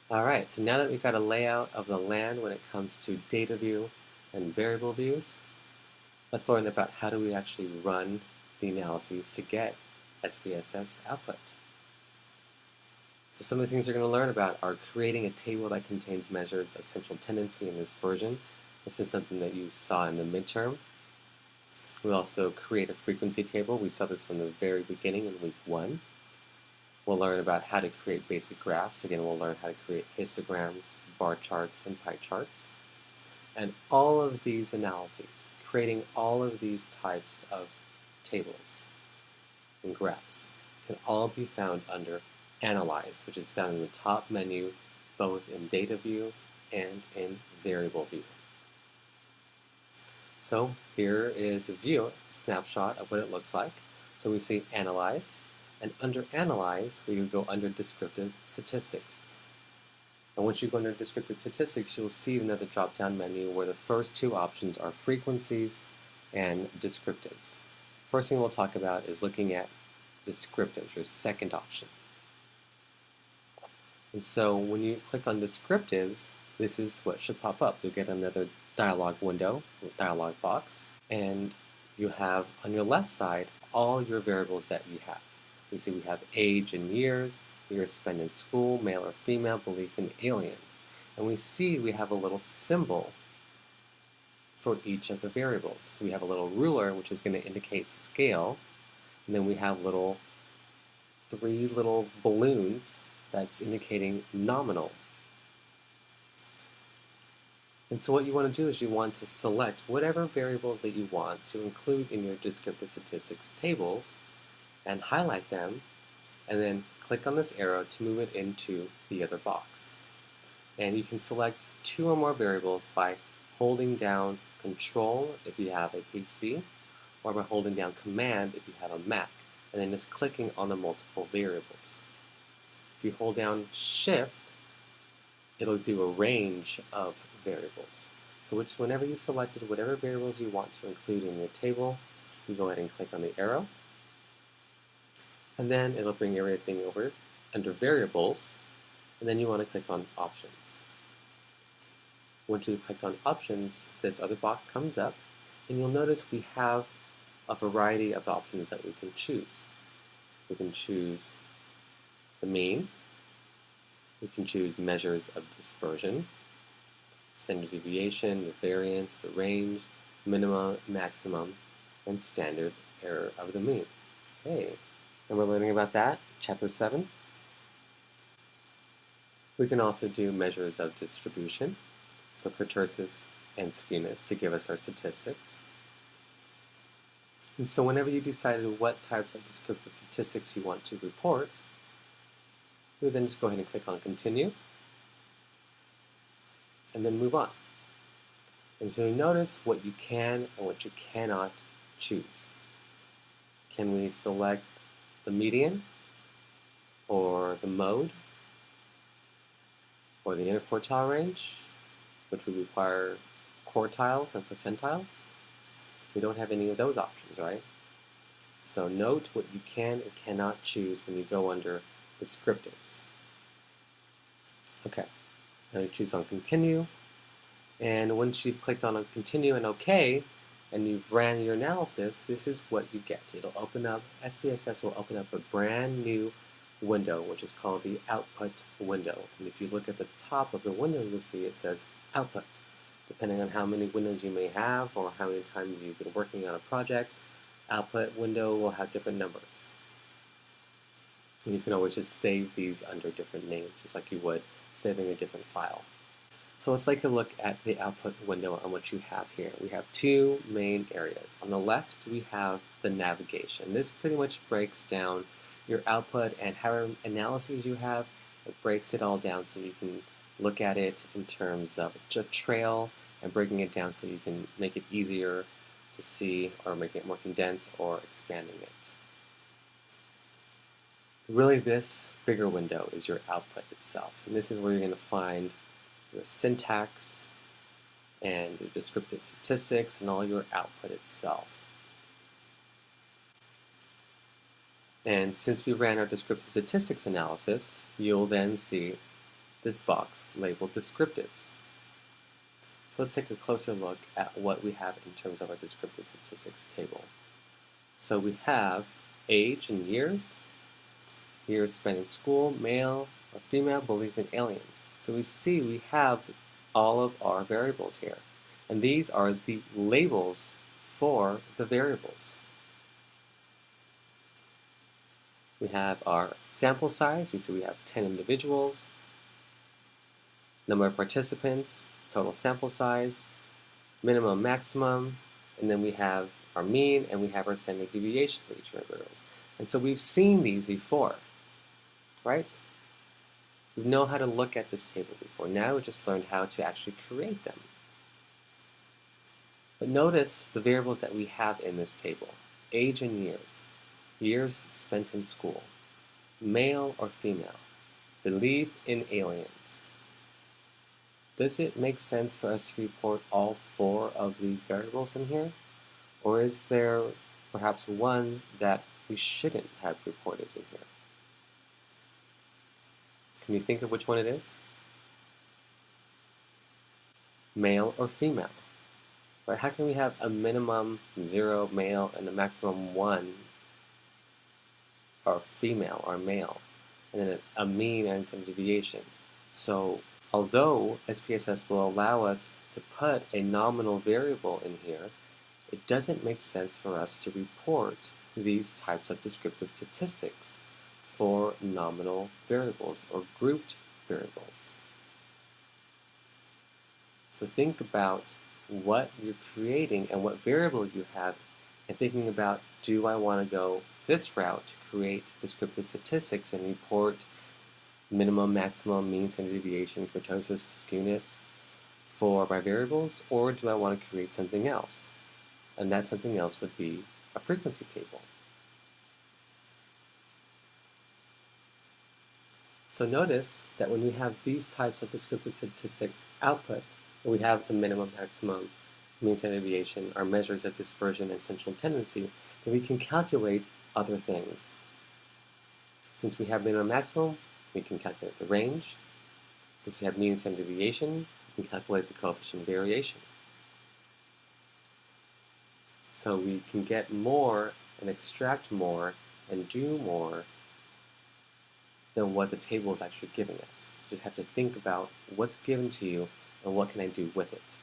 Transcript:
Alright, so now that we've got a layout of the land when it comes to data view and variable views, let's learn about how do we actually run the analyses to get SPSS output. So some of the things you're going to learn about are creating a table that contains measures of central tendency and dispersion. This is something that you saw in the midterm. We also create a frequency table. We saw this from the very beginning in week 1. We'll learn about how to create basic graphs. Again, we'll learn how to create histograms, bar charts, and pie charts. And all of these analyses, creating all of these types of tables and graphs, can all be found under Analyze, which is found in the top menu, both in Data View and in Variable View. So here is a view, a snapshot of what it looks like. So we see Analyze, and under Analyze, we would go under Descriptive Statistics. And once you go under Descriptive Statistics, you'll see another drop-down menu where the first two options are frequencies and descriptives. First thing we'll talk about is looking at descriptives, your second option. And so when you click on descriptives, this is what should pop up. You'll get another dialog window, dialog box, and you have on your left side all your variables that you have. You see we have age and years, years spent in school, male or female, belief in aliens. And we see we have a little symbol for each of the variables. We have a little ruler, which is going to indicate scale, and then we have three little balloons that's indicating nominal. And so what you want to do is you want to select whatever variables that you want to include in your descriptive statistics tables and highlight them, and then click on this arrow to move it into the other box. And you can select two or more variables by holding down Control if you have a PC, or by holding down Command if you have a Mac, and then just clicking on the multiple variables. If you hold down Shift, it'll do a range of variables. So whenever you've selected whatever variables you want to include in your table, you go ahead and click on the arrow, and then it'll bring everything over under variables, and then you want to click on options. Once you've clicked on options, this other box comes up, and you'll notice we have a variety of options that we can choose. We can choose the mean, we can choose measures of dispersion, standard deviation, the variance, the range, minimum, maximum, and standard error of the mean. Hey, and we're learning about that, Chapter 7. We can also do measures of distribution, so kurtosis and skewness to give us our statistics. And so whenever you decided what types of descriptive statistics you want to report, we then just go ahead and click on Continue, and then move on. And so you notice what you can and what you cannot choose. Can we select the median, or the mode, or the interquartile range, which would require quartiles and percentiles? We don't have any of those options, right? So note what you can and cannot choose when you go under descriptives. Okay, now you choose on Continue, and once you've clicked on Continue and OK, and you've ran your analysis, this is what you get. It'll open up, SPSS will open up a brand new window, which is called the Output window. And if you look at the top of the window, you'll see it says Output. Depending on how many windows you may have or how many times you've been working on a project, Output window will have different numbers. And you can always just save these under different names, just like you would saving a different file. So let's take a look at the output window and what you have here. We have two main areas. On the left, we have the navigation. This pretty much breaks down your output and however analyses you have. It breaks it all down so you can look at it in terms of a trail and breaking it down so you can make it easier to see or make it more condensed or expanding it. Really, this bigger window is your output itself, and this is where you're going to find your syntax and your descriptive statistics and all your output itself. And since we ran our descriptive statistics analysis, you'll then see this box labeled Descriptives. So let's take a closer look at what we have in terms of our descriptive statistics table. So we have age and years, years spent in school, male or female, belief in aliens. So we see we have all of our variables here. And these are the labels for the variables. We have our sample size. We see we have 10 individuals, number of participants, total sample size, minimum, maximum, and then we have our mean and we have our standard deviation for each one of those. And so we've seen these before, right? We know how to look at this table before. Now we just learned how to actually create them. But notice the variables that we have in this table. Age and years. Years spent in school. Male or female. Belief in aliens. Does it make sense for us to report all 4 of these variables in here? Or is there perhaps one that we shouldn't have reported in here? Can you think of which one it is? Male or female? Right? How can we have a minimum 0 male and a maximum 1 or female or male, and then a mean and standard deviation? So although SPSS will allow us to put a nominal variable in here, it doesn't make sense for us to report these types of descriptive statistics for nominal variables or grouped variables. So think about what you're creating and what variable you have, and thinking about, do I want to go this route to create descriptive statistics and report minimum, maximum, mean, standard deviation, kurtosis, skewness for my variables, or do I want to create something else? And that something else would be a frequency table. So notice that when we have these types of descriptive statistics output, we have the minimum, maximum, mean, standard deviation, our measures of dispersion and central tendency, then we can calculate other things. Since we have minimum, maximum, we can calculate the range. Since we have mean, standard deviation, we can calculate the coefficient of variation. So we can get more and extract more and do more than what the table is actually giving us. You just have to think about what's given to you and what can I do with it.